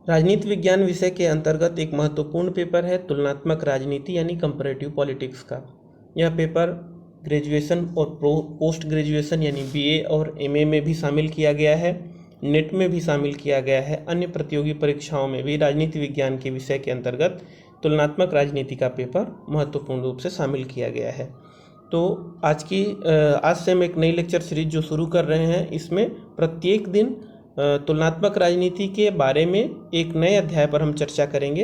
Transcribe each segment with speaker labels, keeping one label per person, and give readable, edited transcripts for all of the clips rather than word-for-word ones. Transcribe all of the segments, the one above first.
Speaker 1: राजनीति विज्ञान विषय के अंतर्गत एक महत्वपूर्ण पेपर है तुलनात्मक राजनीति यानी कंपैरेटिव पॉलिटिक्स का। यह पेपर ग्रेजुएशन और पोस्ट ग्रेजुएशन यानी बीए और एमए में भी शामिल किया गया है, नेट में भी शामिल किया गया है, अन्य प्रतियोगी परीक्षाओं में भी राजनीति विज्ञान के विषय के अंतर्गत तुलनात्मक राजनीति का पेपर महत्वपूर्ण रूप से शामिल किया गया है। तो आज से हम एक नई लेक्चर सीरीज जो शुरू कर रहे हैं, इसमें प्रत्येक दिन तुलनात्मक राजनीति के बारे में एक नए अध्याय पर हम चर्चा करेंगे।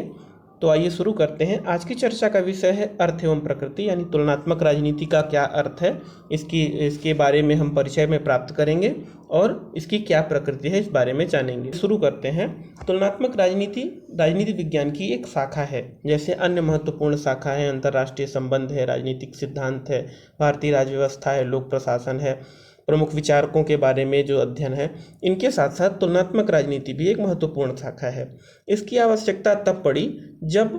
Speaker 1: तो आइए शुरू करते हैं। आज की चर्चा का विषय है अर्थ एवं प्रकृति यानी तुलनात्मक राजनीति का क्या अर्थ है, इसके बारे में हम परिचय में प्राप्त करेंगे और इसकी क्या प्रकृति है इस बारे में जानेंगे। शुरू करते हैं। तुलनात्मक राजनीति विज्ञान की एक शाखा है। जैसे अन्य महत्वपूर्ण शाखा है अंतर्राष्ट्रीय संबंध है, राजनीतिक सिद्धांत है, भारतीय राज्य व्यवस्था है, लोक प्रशासन है, प्रमुख विचारकों के बारे में जो अध्ययन है, इनके साथ साथ तुलनात्मक राजनीति भी एक महत्वपूर्ण शाखा है। इसकी आवश्यकता तब पड़ी जब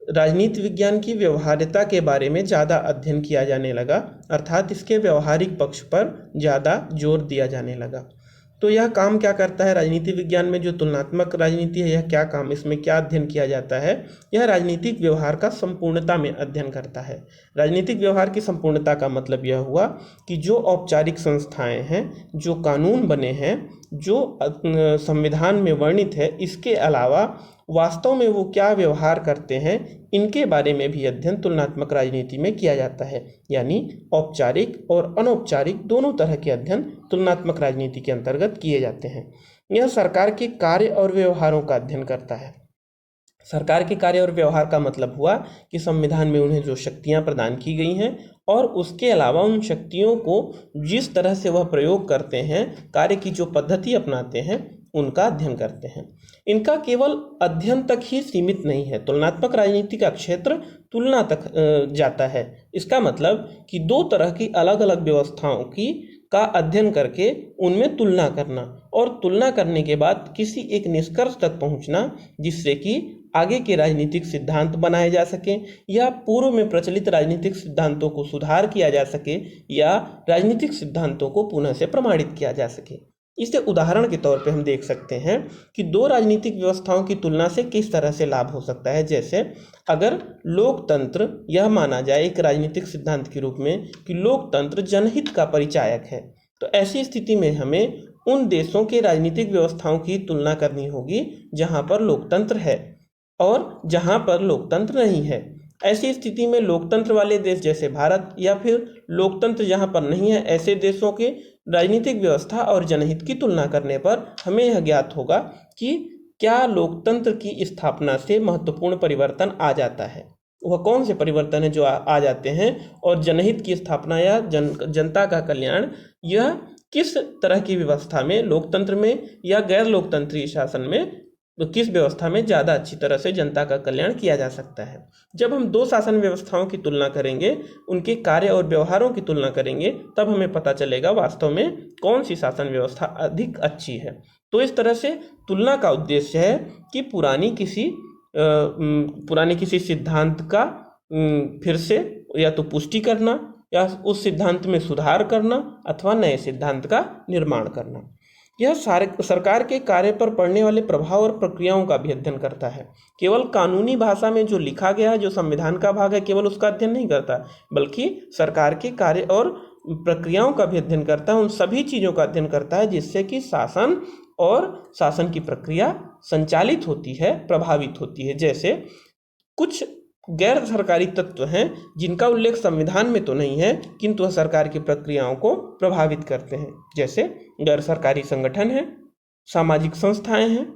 Speaker 1: राजनीति विज्ञान की व्यवहार्यता के बारे में ज़्यादा अध्ययन किया जाने लगा, अर्थात इसके व्यवहारिक पक्ष पर ज़्यादा जोर दिया जाने लगा। तो यह काम क्या करता है राजनीति विज्ञान में? जो तुलनात्मक राजनीति है, यह क्या काम, इसमें क्या अध्ययन किया जाता है? यह राजनीतिक व्यवहार का संपूर्णता में अध्ययन करता है। राजनीतिक व्यवहार की संपूर्णता का मतलब यह हुआ कि जो औपचारिक संस्थाएं हैं, जो कानून बने हैं, जो संविधान में वर्णित है, इसके अलावा वास्तव में वो क्या व्यवहार करते हैं, इनके बारे में भी अध्ययन तुलनात्मक राजनीति में किया जाता है। यानी औपचारिक और अनौपचारिक दोनों तरह के अध्ययन तुलनात्मक राजनीति के अंतर्गत किए जाते हैं। यह सरकार के कार्य और व्यवहारों का अध्ययन करता है। सरकार के कार्य और व्यवहार का मतलब हुआ कि संविधान में उन्हें जो शक्तियां प्रदान की गई हैं और उसके अलावा उन शक्तियों को जिस तरह से वह प्रयोग करते हैं, कार्य की जो पद्धति अपनाते हैं, उनका अध्ययन करते हैं। इनका केवल अध्ययन तक ही सीमित नहीं है। तुलनात्मक राजनीति का क्षेत्र तुलना तक जाता है। इसका मतलब कि दो तरह की अलग अलग व्यवस्थाओं का अध्ययन करके उनमें तुलना करना और तुलना करने के बाद किसी एक निष्कर्ष तक पहुंचना, जिससे कि आगे के राजनीतिक सिद्धांत बनाए जा सके या पूर्व में प्रचलित राजनीतिक सिद्धांतों को सुधार किया जा सके या राजनीतिक सिद्धांतों को पुनः से प्रमाणित किया जा सके। इसे उदाहरण के तौर पे हम देख सकते हैं कि दो राजनीतिक व्यवस्थाओं की तुलना से किस तरह से लाभ हो सकता है। जैसे अगर लोकतंत्र यह माना जाए एक राजनीतिक सिद्धांत के रूप में कि लोकतंत्र जनहित का परिचायक है, तो ऐसी स्थिति में हमें उन देशों के राजनीतिक व्यवस्थाओं की तुलना करनी होगी जहां पर लोकतंत्र है और जहां पर लोकतंत्र नहीं है। ऐसी स्थिति में लोकतंत्र वाले देश जैसे भारत या फिर लोकतंत्र जहां पर नहीं है, ऐसे देशों के राजनीतिक व्यवस्था और जनहित की तुलना करने पर हमें यह ज्ञात होगा कि क्या लोकतंत्र की स्थापना से महत्वपूर्ण परिवर्तन आ जाता है, वह कौन से परिवर्तन है जो आ जाते हैं, और जनहित की स्थापना या जनता का कल्याण, यह किस तरह की व्यवस्था में, लोकतंत्र में या गैर लोकतंत्री शासन में, तो किस व्यवस्था में ज़्यादा अच्छी तरह से जनता का कल्याण किया जा सकता है। जब हम दो शासन व्यवस्थाओं की तुलना करेंगे, उनके कार्य और व्यवहारों की तुलना करेंगे, तब हमें पता चलेगा वास्तव में कौन सी शासन व्यवस्था अधिक अच्छी है। तो इस तरह से तुलना का उद्देश्य है कि पुरानी किसी सिद्धांत का फिर से या तो पुष्टि करना या उस सिद्धांत में सुधार करना अथवा नए सिद्धांत का निर्माण करना। यह सरकार के कार्य पर पड़ने वाले प्रभाव और प्रक्रियाओं का भी अध्ययन करता है। केवल कानूनी भाषा में जो लिखा गया है, जो संविधान का भाग है, केवल उसका अध्ययन नहीं करता, बल्कि सरकार के कार्य और प्रक्रियाओं का भी अध्ययन करता है। उन सभी चीज़ों का अध्ययन करता है जिससे कि शासन और शासन की प्रक्रिया संचालित होती है, प्रभावित होती है। जैसे कुछ गैर सरकारी तत्व हैं जिनका उल्लेख संविधान में तो नहीं है, किंतु वह सरकार की प्रक्रियाओं को प्रभावित करते हैं। जैसे गैर सरकारी संगठन है, सामाजिक संस्थाएं हैं,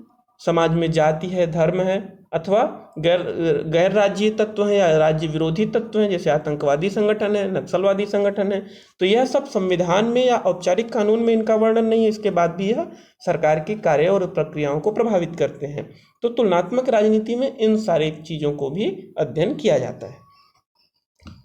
Speaker 1: समाज में जाति है, धर्म है, अथवा गैर राज्यीय तत्व हैं या राज्य विरोधी तत्व हैं, जैसे आतंकवादी संगठन है, नक्सलवादी संगठन है। तो यह सब संविधान में या औपचारिक कानून में इनका वर्णन नहीं है, इसके बाद भी यह सरकार के कार्य और प्रक्रियाओं को प्रभावित करते हैं। तो तुलनात्मक राजनीति में इन सारी चीज़ों को भी अध्ययन किया जाता है।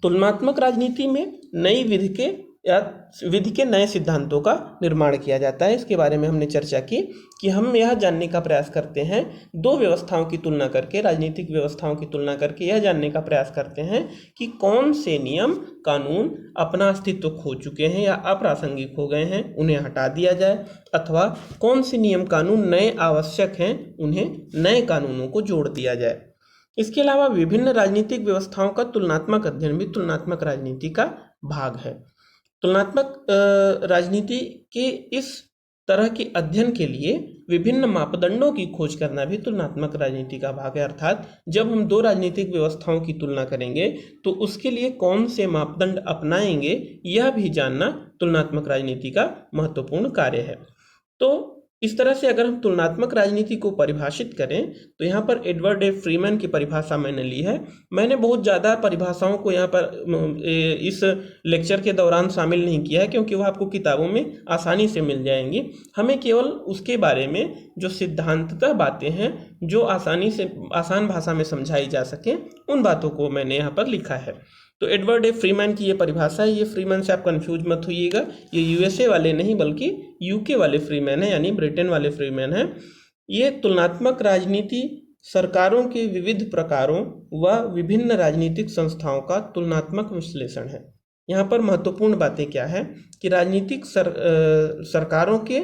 Speaker 1: तुलनात्मक राजनीति में नई विधि के या विधि के नए सिद्धांतों का निर्माण किया जाता है। इसके बारे में हमने चर्चा की कि हम यह जानने का प्रयास करते हैं, दो व्यवस्थाओं की तुलना करके, राजनीतिक व्यवस्थाओं की तुलना करके यह जानने का प्रयास करते हैं कि कौन से नियम कानून अपना अस्तित्व खो चुके हैं या अप्रासंगिक हो गए हैं, उन्हें हटा दिया जाए, अथवा कौन से नियम कानून नए आवश्यक हैं, उन्हें नए कानूनों को जोड़ दिया जाए। इसके अलावा विभिन्न राजनीतिक व्यवस्थाओं का तुलनात्मक अध्ययन भी तुलनात्मक राजनीति का भाग है। तुलनात्मक राजनीति के इस तरह के अध्ययन के लिए विभिन्न मापदंडों की खोज करना भी तुलनात्मक राजनीति का भाग है। अर्थात जब हम दो राजनीतिक व्यवस्थाओं की तुलना करेंगे तो उसके लिए कौन से मापदंड अपनाएंगे, यह भी जानना तुलनात्मक राजनीति का महत्वपूर्ण कार्य है। तो इस तरह से अगर हम तुलनात्मक राजनीति को परिभाषित करें तो यहाँ पर एडवर्ड ए फ्रीमैन की परिभाषा मैंने ली है। मैंने बहुत ज़्यादा परिभाषाओं को यहाँ पर इस लेक्चर के दौरान शामिल नहीं किया है, क्योंकि वह आपको किताबों में आसानी से मिल जाएंगी। हमें केवल उसके बारे में जो सिद्धांततः बातें हैं, जो आसानी से आसान भाषा में समझाई जा सके, उन बातों को मैंने यहाँ पर लिखा है। तो एडवर्ड ए फ्रीमैन की ये परिभाषा है। ये फ्रीमैन से आप कंफ्यूज मत होइएगा, ये यूएसए वाले नहीं बल्कि यूके वाले फ्रीमैन है, यानी ब्रिटेन वाले फ्रीमैन है। ये तुलनात्मक राजनीति सरकारों के विविध प्रकारों व विभिन्न राजनीतिक संस्थाओं का तुलनात्मक विश्लेषण है। यहाँ पर महत्वपूर्ण बातें क्या है कि राजनीतिक सरकारों के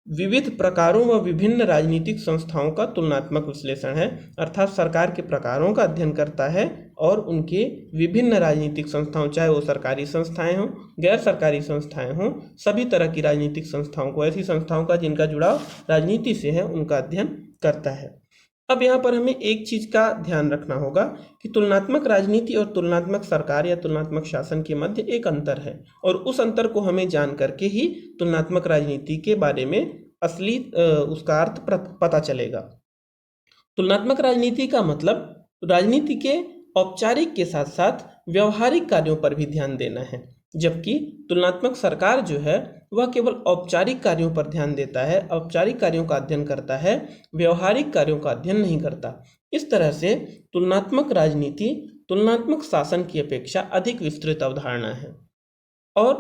Speaker 1: विविध प्रकारों व विभिन्न राजनीतिक संस्थाओं का तुलनात्मक विश्लेषण है। अर्थात सरकार के प्रकारों का अध्ययन करता है और उनके विभिन्न राजनीतिक संस्थाओं, चाहे वो सरकारी संस्थाएं हों, गैर सरकारी संस्थाएं हों, सभी तरह की राजनीतिक संस्थाओं को, ऐसी संस्थाओं का जिनका जुड़ाव राजनीति से है, उनका अध्ययन करता है। अब यहाँ पर हमें एक चीज का ध्यान रखना होगा कि तुलनात्मक राजनीति और तुलनात्मक सरकार या तुलनात्मक शासन के मध्य एक अंतर है, और उस अंतर को हमें जान करके ही तुलनात्मक राजनीति के बारे में असली उसका अर्थ पता चलेगा। तुलनात्मक राजनीति का मतलब राजनीति के औपचारिक के साथ साथ व्यवहारिक कार्यों पर भी ध्यान देना है, जबकि तुलनात्मक सरकार जो है वह केवल औपचारिक कार्यों पर ध्यान देता है, औपचारिक कार्यों का अध्ययन करता है, व्यवहारिक कार्यों का अध्ययन नहीं करता। इस तरह से तुलनात्मक राजनीति तुलनात्मक शासन की अपेक्षा अधिक विस्तृत अवधारणा है, और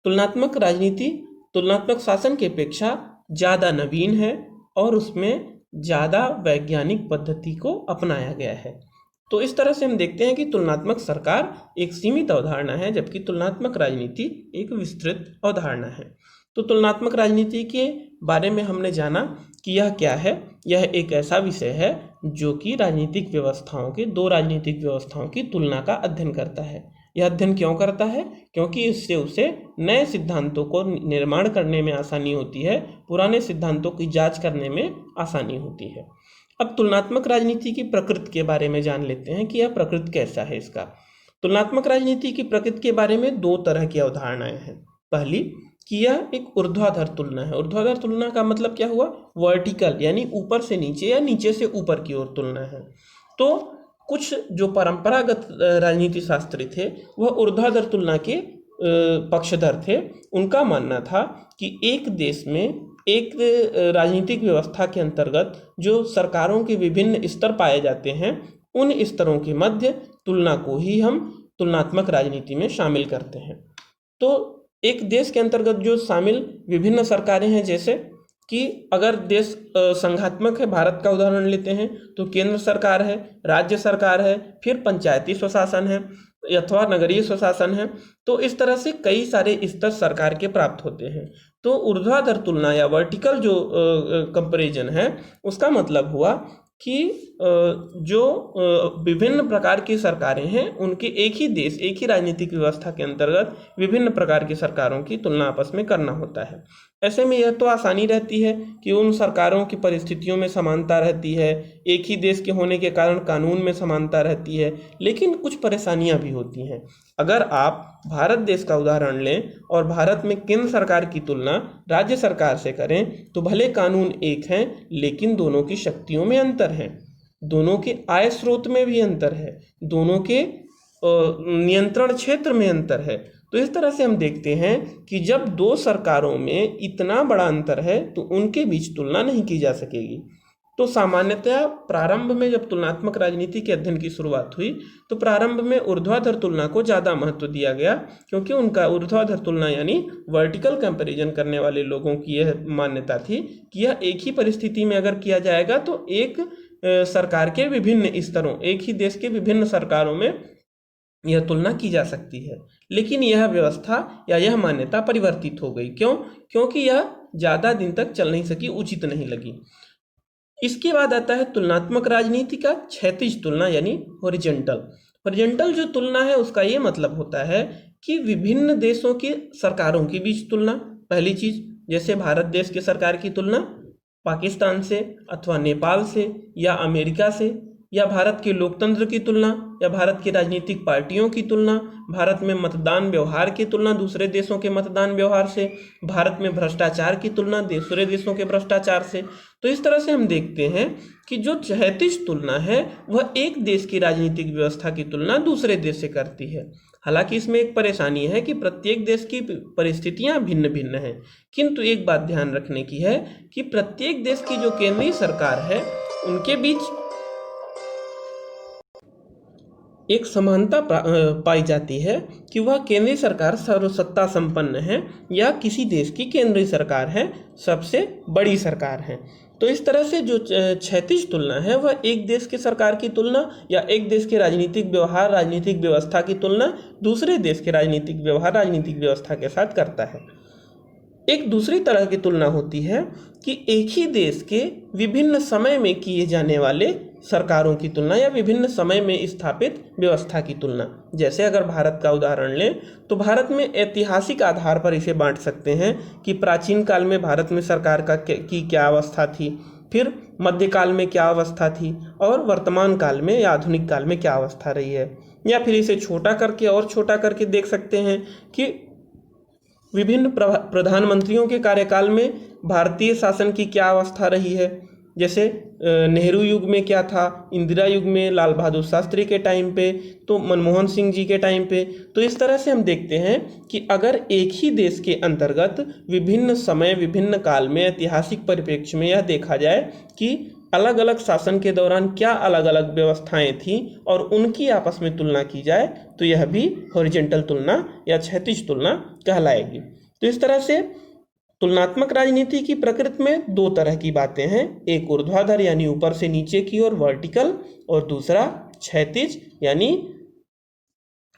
Speaker 1: तुलनात्मक राजनीति तुलनात्मक शासन की अपेक्षा ज़्यादा नवीन है और उसमें ज़्यादा वैज्ञानिक पद्धति को अपनाया गया है। तो इस तरह से हम देखते हैं कि तुलनात्मक सरकार एक सीमित अवधारणा है, जबकि तुलनात्मक राजनीति एक विस्तृत अवधारणा है। तो तुलनात्मक राजनीति के बारे में हमने जाना कि यह क्या है। यह एक ऐसा विषय है जो कि राजनीतिक व्यवस्थाओं के, दो राजनीतिक व्यवस्थाओं की तुलना का अध्ययन करता है। यह अध्ययन क्यों करता है? क्योंकि इससे उसे नए सिद्धांतों को निर्माण करने में आसानी होती है, पुराने सिद्धांतों की जांच करने में आसानी होती है। अब तुलनात्मक राजनीति की प्रकृति के बारे में जान लेते हैं कि यह प्रकृति कैसा है इसका। तुलनात्मक राजनीति की प्रकृति के बारे में दो तरह की अवधारणाएं हैं। पहली कि यह एक ऊर्ध्वाधर तुलना है। ऊर्ध्वाधर तुलना का मतलब क्या हुआ? वर्टिकल, यानी ऊपर से नीचे या नीचे से ऊपर की ओर तुलना है। तो कुछ जो परंपरागत राजनीति शास्त्री थे वह ऊर्ध्वाधर तुलना के पक्षधर थे। उनका मानना था कि एक देश में एक राजनीतिक व्यवस्था के अंतर्गत जो सरकारों के विभिन्न स्तर पाए जाते हैं, उन स्तरों के मध्य तुलना को ही हम तुलनात्मक राजनीति में शामिल करते हैं। तो एक देश के अंतर्गत जो शामिल विभिन्न सरकारें हैं, जैसे कि अगर देश संघात्मक है, भारत का उदाहरण लेते हैं तो केंद्र सरकार है, राज्य सरकार है, फिर पंचायती स्वशासन है अथवा नगरीय स्वशासन है। तो इस तरह से कई सारे स्तर सरकार के प्राप्त होते हैं। तो ऊर्ध्वाधर तुलना या वर्टिकल जो कंपैरिजन है, उसका मतलब हुआ कि जो विभिन्न प्रकार की सरकारें हैं उनके एक ही देश, एक ही राजनीतिक व्यवस्था के अंतर्गत विभिन्न प्रकार की सरकारों की तुलना आपस में करना होता है। ऐसे में यह तो आसानी रहती है कि उन सरकारों की परिस्थितियों में समानता रहती है, एक ही देश के होने के कारण कानून में समानता रहती है, लेकिन कुछ परेशानियां भी होती हैं। अगर आप भारत देश का उदाहरण लें और भारत में केंद्र सरकार की तुलना राज्य सरकार से करें तो भले कानून एक हैं, लेकिन दोनों की शक्तियों में अंतर है, दोनों के आय स्रोत में भी अंतर है, दोनों के नियंत्रण क्षेत्र में अंतर है। तो इस तरह से हम देखते हैं कि जब दो सरकारों में इतना बड़ा अंतर है तो उनके बीच तुलना नहीं की जा सकेगी। तो सामान्यतया प्रारंभ में जब तुलनात्मक राजनीति के अध्ययन की शुरुआत हुई तो प्रारंभ में ऊर्ध्वाधर तुलना को ज़्यादा महत्व दिया गया, क्योंकि उनका ऊर्ध्वाधर तुलना यानी वर्टिकल कंपैरिजन करने वाले लोगों की यह मान्यता थी कि यह एक ही परिस्थिति में अगर किया जाएगा तो एक सरकार के विभिन्न स्तरों, एक ही देश के विभिन्न सरकारों में यह तुलना की जा सकती है। लेकिन यह व्यवस्था या यह मान्यता परिवर्तित हो गई। क्यों? क्योंकि यह ज़्यादा दिन तक चल नहीं सकी, उचित नहीं लगी। इसके बाद आता है तुलनात्मक राजनीति का क्षैतिज तुलना यानी हॉरिजॉन्टल। हॉरिजॉन्टल जो तुलना है उसका ये मतलब होता है कि विभिन्न देशों की सरकारों के बीच तुलना। पहली चीज, जैसे भारत देश के सरकार की तुलना पाकिस्तान से अथवा नेपाल से या अमेरिका से, या भारत के लोकतंत्र की तुलना या भारत की राजनीतिक पार्टियों की तुलना, भारत में मतदान व्यवहार की तुलना दूसरे देशों के मतदान व्यवहार से, भारत में भ्रष्टाचार की तुलना दूसरे देशों के भ्रष्टाचार से। तो इस तरह से हम देखते हैं कि जो क्षैतिज तुलना है वह एक देश की राजनीतिक व्यवस्था की तुलना दूसरे देश से करती है। हालांकि इसमें एक परेशानी है कि प्रत्येक देश की परिस्थितियां भिन्न भिन्न हैं, किंतु एक बात ध्यान रखने की है कि प्रत्येक देश की जो केंद्रीय सरकार है उनके बीच एक समानता पाई जाती है कि वह केंद्रीय सरकार सर्वसत्ता संपन्न है या किसी देश की केंद्रीय सरकार है सबसे बड़ी सरकार है। तो इस तरह से जो क्षैतिज तुलना है वह एक देश की सरकार की तुलना या एक देश के राजनीतिक व्यवहार राजनीतिक व्यवस्था की तुलना दूसरे देश के राजनीतिक व्यवहार राजनीतिक व्यवस्था के साथ करता है। एक दूसरी तरह की तुलना होती है कि एक ही देश के विभिन्न समय में किए जाने वाले सरकारों की तुलना या विभिन्न समय में स्थापित व्यवस्था की तुलना। जैसे अगर भारत का उदाहरण लें तो भारत में ऐतिहासिक आधार पर इसे बांट सकते हैं कि प्राचीन काल में भारत में सरकार की क्या अवस्था थी, फिर मध्यकाल में क्या अवस्था थी और वर्तमान काल में या आधुनिक काल में क्या अवस्था रही है। या फिर इसे छोटा करके और छोटा करके देख सकते हैं कि विभिन्न प्रधानमंत्रियों के कार्यकाल में भारतीय शासन की क्या अवस्था रही है। जैसे नेहरू युग में क्या था, इंदिरा युग में, लाल बहादुर शास्त्री के टाइम पे, तो मनमोहन सिंह जी के टाइम पे। तो इस तरह से हम देखते हैं कि अगर एक ही देश के अंतर्गत विभिन्न समय विभिन्न काल में ऐतिहासिक परिप्रेक्ष्य में यह देखा जाए कि अलग अलग शासन के दौरान क्या अलग अलग व्यवस्थाएं थीं और उनकी आपस में तुलना की जाए तो यह भी हॉरिजॉन्टल तुलना या क्षैतिज तुलना कहलाएगी। तो इस तरह से तुलनात्मक राजनीति की प्रकृति में दो तरह की बातें हैं, एक ऊर्ध्वाधर यानी ऊपर से नीचे की ओर वर्टिकल, और दूसरा क्षैतिज यानी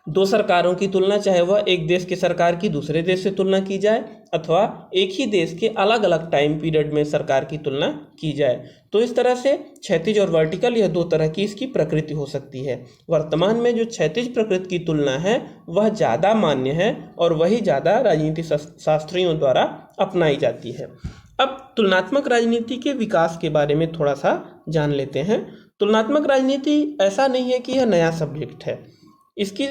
Speaker 1: दो सरकारों की तुलना, चाहे वह एक देश की सरकार की दूसरे देश से तुलना की जाए अथवा एक ही देश के अलग अलग टाइम पीरियड में सरकार की तुलना की जाए। तो इस तरह से क्षैतिज और वर्टिकल यह दो तरह की इसकी प्रकृति हो सकती है। वर्तमान में जो क्षैतिज प्रकृति की तुलना है वह ज़्यादा मान्य है और वही ज़्यादा राजनीति शास्त्रियों द्वारा अपनाई जाती है। अब तुलनात्मक राजनीति के विकास के बारे में थोड़ा सा जान लेते हैं। तुलनात्मक राजनीति ऐसा नहीं है कि यह नया सब्जेक्ट है, इसकी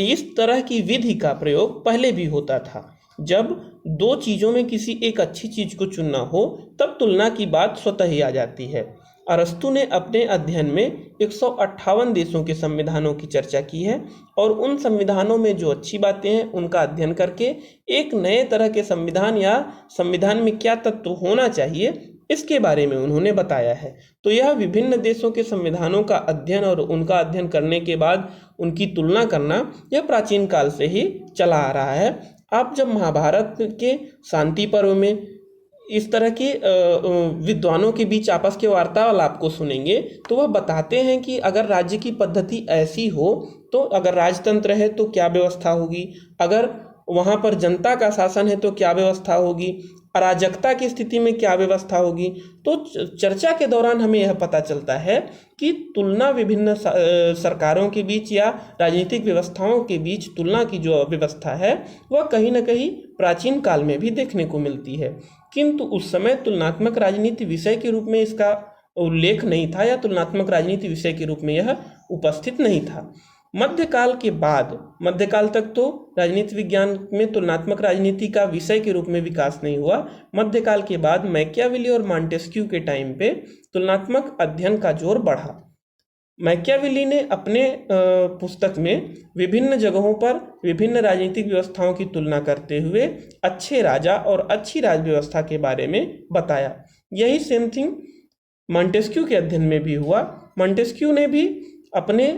Speaker 1: इस तरह की विधि का प्रयोग पहले भी होता था। जब दो चीज़ों में किसी एक अच्छी चीज़ को चुनना हो तब तुलना की बात स्वतः ही आ जाती है। अरस्तु ने अपने अध्ययन में 158 देशों के संविधानों की चर्चा की है और उन संविधानों में जो अच्छी बातें हैं उनका अध्ययन करके एक नए तरह के संविधान या संविधान में क्या तत्व होना चाहिए इसके बारे में उन्होंने बताया है। तो यह विभिन्न देशों के संविधानों का अध्ययन और उनका अध्ययन करने के बाद उनकी तुलना करना यह प्राचीन काल से ही चला आ रहा है। आप जब महाभारत के शांति पर्व में इस तरह के विद्वानों के बीच आपस के वार्तालाप को सुनेंगे तो वह बताते हैं कि अगर राज्य की पद्धति ऐसी हो तो अगर राजतंत्र है तो क्या व्यवस्था होगी, अगर वहाँ पर जनता का शासन है तो क्या व्यवस्था होगी, अराजकता की स्थिति में क्या व्यवस्था होगी। तो चर्चा के दौरान हमें यह पता चलता है कि तुलना विभिन्न सरकारों के बीच या राजनीतिक व्यवस्थाओं के बीच तुलना की जो व्यवस्था है वह कहीं ना कहीं प्राचीन काल में भी देखने को मिलती है, किंतु उस समय तुलनात्मक राजनीति विषय के रूप में इसका उल्लेख नहीं था या तुलनात्मक राजनीति विषय के रूप में यह उपस्थित नहीं था। मध्यकाल के बाद, मध्यकाल तक तो राजनीति विज्ञान में तुलनात्मक राजनीति का विषय के रूप में विकास नहीं हुआ। मध्यकाल के बाद मैकियावेली और मॉन्टेस्क्यू के टाइम पे तुलनात्मक अध्ययन का जोर बढ़ा। मैकियावेली ने अपने पुस्तक में विभिन्न जगहों पर विभिन्न राजनीतिक व्यवस्थाओं की तुलना करते हुए अच्छे राजा और अच्छी राज व्यवस्था के बारे में बताया। यही सेम थिंग मॉन्टेस्क्यू के अध्ययन में भी हुआ। मॉन्टेस्क्यू ने भी अपने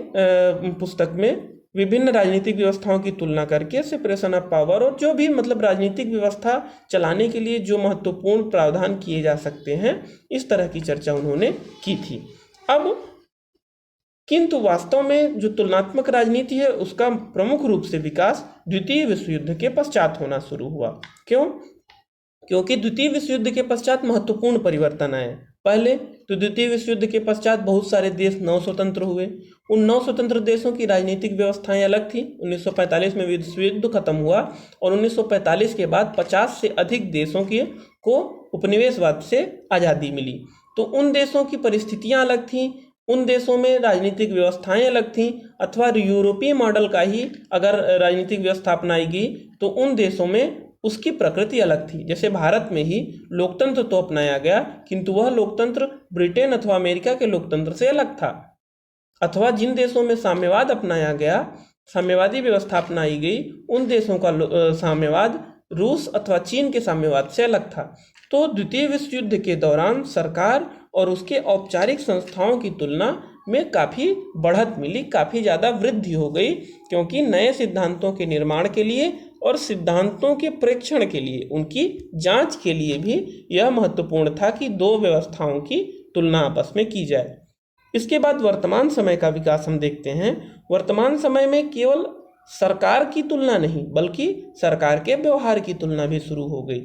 Speaker 1: पुस्तक में विभिन्न राजनीतिक व्यवस्थाओं की तुलना करके सेपरेशन ऑफ पावर और जो भी मतलब राजनीतिक व्यवस्था चलाने के लिए जो महत्वपूर्ण प्रावधान किए जा सकते हैं, इस तरह की चर्चा उन्होंने की थी। अब किंतु वास्तव में जो तुलनात्मक राजनीति है उसका प्रमुख रूप से विकास द्वितीय विश्व युद्ध के पश्चात होना शुरू हुआ। क्यों? क्योंकि द्वितीय विश्व युद्ध के पश्चात महत्वपूर्ण परिवर्तन आए। पहले तो द्वितीय विश्व युद्ध के पश्चात बहुत सारे देश नव स्वतंत्र हुए। उन नव स्वतंत्र देशों की राजनीतिक व्यवस्थाएं अलग थी। 1945 में विश्व युद्ध खत्म हुआ और 1945 के बाद 50 से अधिक देशों को उपनिवेशवाद से आज़ादी मिली। तो उन देशों की परिस्थितियां अलग थीं, उन देशों में राजनीतिक व्यवस्थाएं अलग थीं, अथवा यूरोपीय मॉडल का ही अगर राजनीतिक व्यवस्था अपनाई गई तो उन देशों में उसकी प्रकृति अलग थी। जैसे भारत में ही लोकतंत्र तो अपनाया गया, किंतु वह लोकतंत्र ब्रिटेन अथवा अमेरिका के लोकतंत्र से अलग था। अथवा जिन देशों में साम्यवाद अपनाया गया, साम्यवादी व्यवस्था अपनाई गई, उन देशों का साम्यवाद रूस अथवा चीन के साम्यवाद से अलग था। तो द्वितीय विश्व युद्ध के दौरान सरकार और उसके औपचारिक संस्थाओं की तुलना में काफ़ी बढ़त मिली, काफ़ी ज़्यादा वृद्धि हो गई, क्योंकि नए सिद्धांतों के निर्माण के लिए और सिद्धांतों के प्रेक्षण के लिए, उनकी जांच के लिए भी यह महत्वपूर्ण था कि दो व्यवस्थाओं की तुलना आपस में की जाए। इसके बाद वर्तमान समय का विकास हम देखते हैं। वर्तमान समय में केवल सरकार की तुलना नहीं बल्कि सरकार के व्यवहार की तुलना भी शुरू हो गई।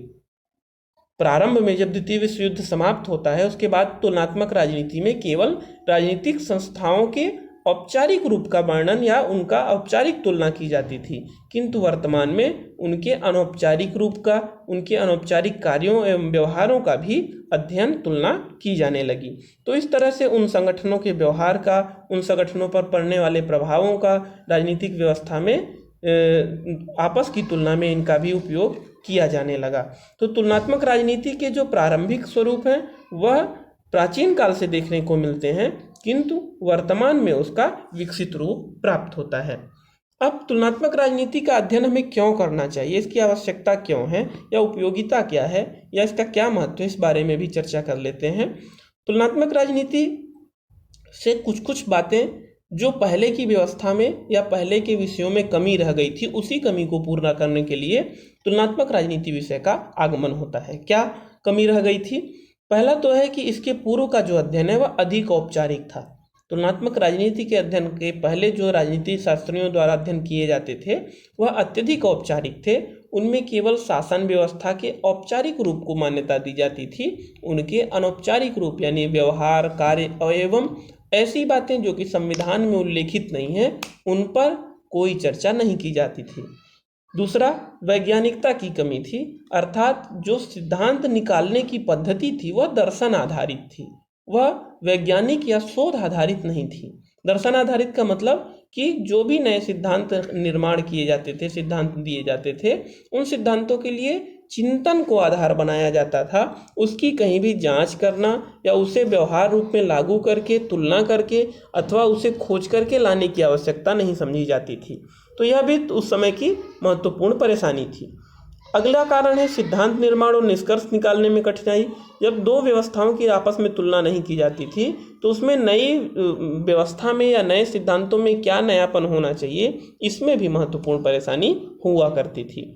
Speaker 1: प्रारंभ में जब द्वितीय विश्व युद्ध समाप्त होता है, उसके बाद तुलनात्मक राजनीति में केवल राजनीतिक संस्थाओं के औपचारिक रूप का वर्णन या उनका औपचारिक तुलना की जाती थी, किंतु वर्तमान में उनके अनौपचारिक रूप का, उनके अनौपचारिक कार्यों एवं व्यवहारों का भी अध्ययन तुलना की जाने लगी। तो इस तरह से उन संगठनों के व्यवहार का, उन संगठनों पर पड़ने वाले प्रभावों का राजनीतिक व्यवस्था में आपस की तुलना में इनका भी उपयोग किया जाने लगा। तो तुलनात्मक राजनीति के जो प्रारंभिक स्वरूप हैं वह प्राचीन काल से देखने को मिलते हैं, किंतु वर्तमान में उसका विकसित रूप प्राप्त होता है। अब तुलनात्मक राजनीति का अध्ययन हमें क्यों करना चाहिए, इसकी आवश्यकता क्यों है या उपयोगिता क्या है या इसका क्या महत्व है, इस बारे में भी चर्चा कर लेते हैं। तुलनात्मक राजनीति से कुछ बातें जो पहले की व्यवस्था में या पहले के विषयों में कमी रह गई थी, उसी कमी को पूरा करने के लिए तुलनात्मक राजनीति विषय का आगमन होता है। क्या कमी रह गई थी? पहला तो है कि इसके पूर्व का जो अध्ययन है वह अधिक औपचारिक था। तुलनात्मक राजनीति के अध्ययन के पहले जो राजनीति शास्त्रियों द्वारा अध्ययन किए जाते थे वह अत्यधिक औपचारिक थे। उनमें केवल शासन व्यवस्था के औपचारिक रूप को मान्यता दी जाती थी। उनके अनौपचारिक रूप यानी व्यवहार, कार्य एवं ऐसी बातें जो कि संविधान में उल्लेखित नहीं है, उन पर कोई चर्चा नहीं की जाती थी। दूसरा, वैज्ञानिकता की कमी थी, अर्थात जो सिद्धांत निकालने की पद्धति थी वह दर्शन आधारित थी, वह वैज्ञानिक या शोध आधारित नहीं थी। दर्शन आधारित का मतलब कि जो भी नए सिद्धांत निर्माण किए जाते थे, सिद्धांत दिए जाते थे, उन सिद्धांतों के लिए चिंतन को आधार बनाया जाता था। उसकी कहीं भी जांच करना या उसे व्यवहार रूप में लागू करके, तुलना करके अथवा उसे खोज करके लाने की आवश्यकता नहीं समझी जाती थी। तो यह भी उस समय की महत्वपूर्ण परेशानी थी। अगला कारण है सिद्धांत निर्माण और निष्कर्ष निकालने में कठिनाई। जब दो व्यवस्थाओं की आपस में तुलना नहीं की जाती थी तो उसमें नई व्यवस्था में या नए सिद्धांतों में क्या नयापन होना चाहिए, इसमें भी महत्वपूर्ण परेशानी हुआ करती थी।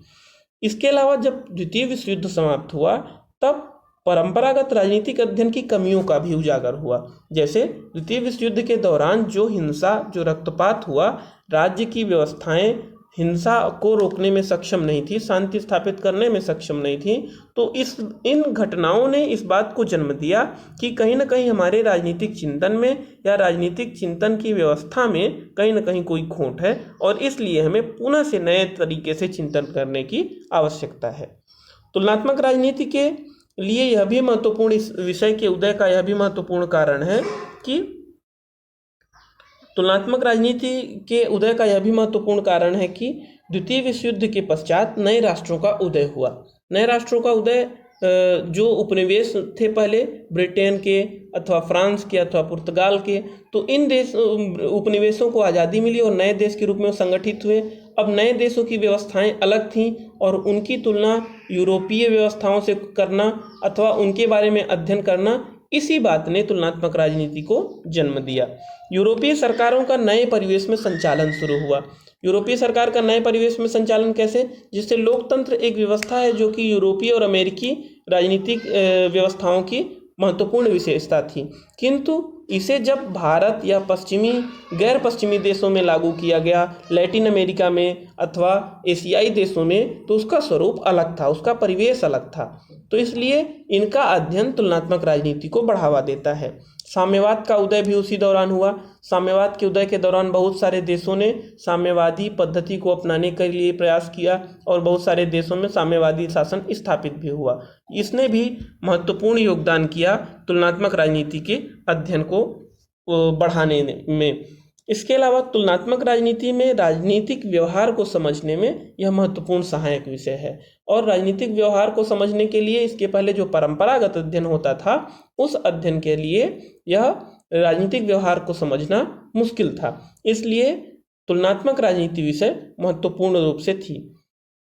Speaker 1: इसके अलावा जब द्वितीय विश्व युद्ध समाप्त हुआ तब परंपरागत राजनीतिक अध्ययन की कमियों का भी उजागर हुआ। जैसे द्वितीय विश्व युद्ध के दौरान जो हिंसा, जो रक्तपात हुआ, राज्य की व्यवस्थाएं हिंसा को रोकने में सक्षम नहीं थी, शांति स्थापित करने में सक्षम नहीं थी। तो इन घटनाओं ने इस बात को जन्म दिया कि कहीं ना कहीं हमारे राजनीतिक चिंतन में या राजनीतिक चिंतन की व्यवस्था में कहीं ना कहीं कोई खोट है और इसलिए हमें पुनः से नए तरीके से चिंतन करने की आवश्यकता है। तुलनात्मक राजनीति के लिए यह भी महत्वपूर्ण, इस विषय के उदय का यह भी महत्वपूर्ण कारण है कि तुलनात्मक राजनीति के उदय का यह भी महत्वपूर्ण कारण है कि द्वितीय विश्व युद्ध के पश्चात नए राष्ट्रों का उदय हुआ। नए राष्ट्रों का उदय जो उपनिवेश थे पहले ब्रिटेन के अथवा फ्रांस के अथवा पुर्तगाल के, तो इन देश उपनिवेशों को आज़ादी मिली और नए देश के रूप में संगठित हुए। अब नए देशों की व्यवस्थाएं अलग थीं और उनकी तुलना यूरोपीय व्यवस्थाओं से करना अथवा उनके बारे में अध्ययन करना इसी बात ने तुलनात्मक राजनीति को जन्म दिया। यूरोपीय सरकारों का नए परिवेश में संचालन शुरू हुआ। यूरोपीय सरकार का नए परिवेश में संचालन कैसे? जिससे लोकतंत्र एक व्यवस्था है जो कि यूरोपीय और अमेरिकी राजनीतिक व्यवस्थाओं की महत्वपूर्ण विशेषता थी, किंतु इसे जब भारत या गैर पश्चिमी देशों में लागू किया गया, लैटिन अमेरिका में अथवा एशियाई देशों में, तो उसका स्वरूप अलग था, उसका परिवेश अलग था। तो इसलिए इनका अध्ययन तुलनात्मक राजनीति को बढ़ावा देता है। साम्यवाद का उदय भी उसी दौरान हुआ। साम्यवाद के उदय के दौरान बहुत सारे देशों ने साम्यवादी पद्धति को अपनाने के लिए प्रयास किया और बहुत सारे देशों में साम्यवादी शासन स्थापित भी हुआ। इसने भी महत्वपूर्ण योगदान किया तुलनात्मक राजनीति के अध्ययन को बढ़ाने में। इसके अलावा तुलनात्मक राजनीति में राजनीतिक व्यवहार को समझने में यह महत्वपूर्ण सहायक विषय है। और राजनीतिक व्यवहार को समझने के लिए इसके पहले जो परंपरागत अध्ययन होता था, उस अध्ययन के लिए यह राजनीतिक व्यवहार को समझना मुश्किल था। इसलिए तुलनात्मक राजनीति विषय महत्वपूर्ण रूप से थी।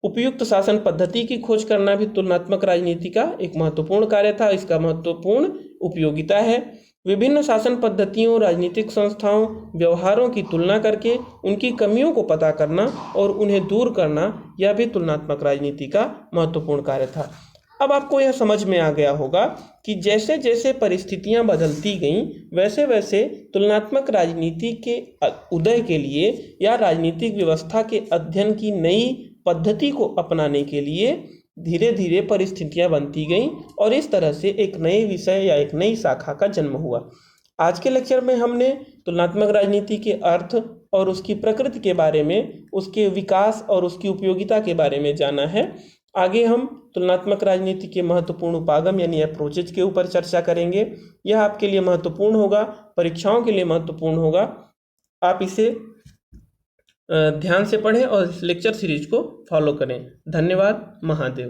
Speaker 1: उपयुक्त शासन पद्धति की खोज करना भी तुलनात्मक राजनीति का एक महत्वपूर्ण कार्य था। इसका महत्वपूर्ण उपयोगिता है। विभिन्न शासन पद्धतियों, राजनीतिक संस्थाओं, व्यवहारों की तुलना करके उनकी कमियों को पता करना और उन्हें दूर करना, यह भी तुलनात्मक राजनीति का महत्वपूर्ण कार्य था। अब आपको यह समझ में आ गया होगा कि जैसे जैसे परिस्थितियां बदलती गईं, वैसे वैसे तुलनात्मक राजनीति के उदय के लिए या राजनीतिक व्यवस्था के अध्ययन की नई पद्धति को अपनाने के लिए धीरे धीरे परिस्थितियां बनती गईं और इस तरह से एक नए विषय या एक नई शाखा का जन्म हुआ। आज के लेक्चर में हमने तुलनात्मक राजनीति के अर्थ और उसकी प्रकृति के बारे में, उसके विकास और उसकी उपयोगिता के बारे में जाना है। आगे हम तुलनात्मक राजनीति के महत्वपूर्ण उपागम यानी अप्रोचेज के ऊपर चर्चा करेंगे। यह आपके लिए महत्वपूर्ण होगा, परीक्षाओं के लिए महत्वपूर्ण होगा। आप इसे ध्यान से पढ़ें और इस लेक्चर सीरीज को फॉलो करें। धन्यवाद। महादेव।